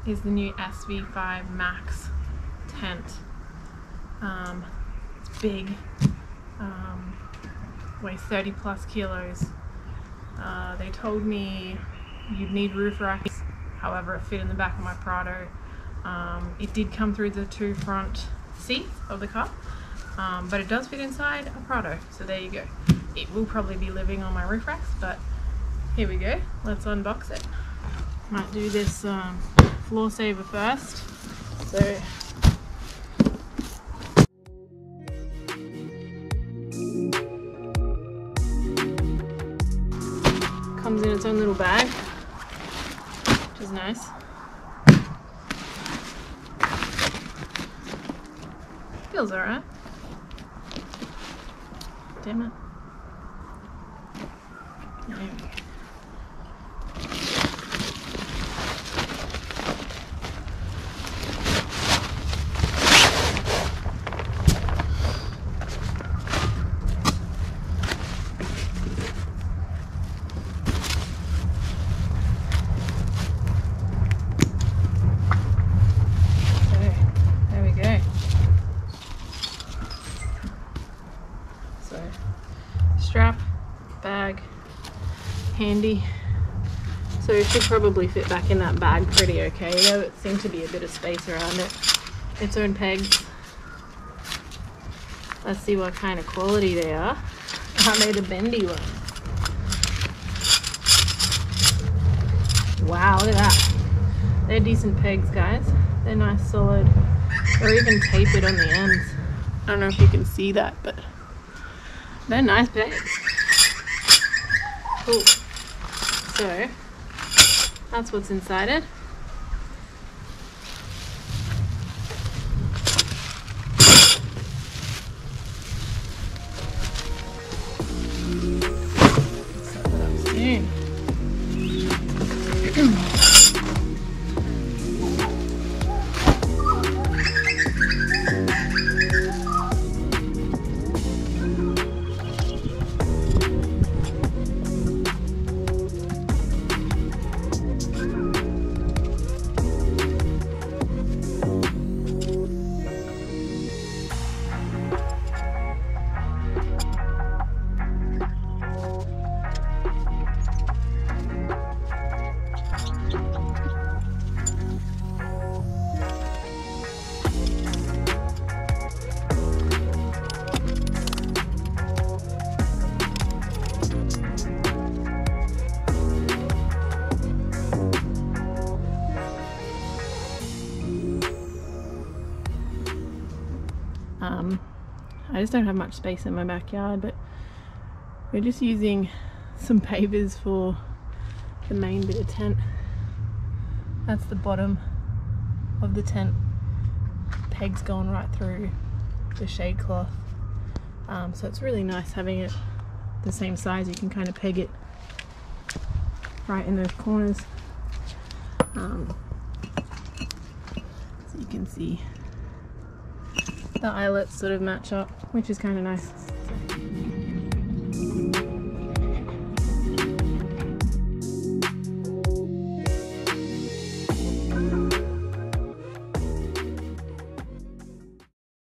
Here's the new SV-5 Max tent. It's big, weighs 30 plus kilos. They told me you'd need roof racks, however it fit in the back of my Prado. It did come through the 2 front seats of the car, but it does fit inside a Prado, so there you go. It will probably be living on my roof racks, but here we go. Let's unbox it. Might do this floor saver first. So comes in its own little bag, which is nice. Feels alright. Damn it. There we go. Strap, bag, handy. So it should probably fit back in that bag pretty okay, though it seemed to be a bit of space around it. Its own pegs. Let's see what kind of quality they are. I made a bendy one. Wow, look at that. They're decent pegs, guys. They're nice, solid. Or even tapered on the ends. I don't know if you can see that, but they're nice pegs. Cool. So, that's what's inside it. Set that up soon. I just don't have much space in my backyard, but we're just using some pavers for the main bit of tent. That's the bottom of the tent. Pegs going right through the shade cloth. So it's really nice having it the same size. You can kind of peg it right in those corners. So you can see the eyelets sort of match up, which is kind of nice.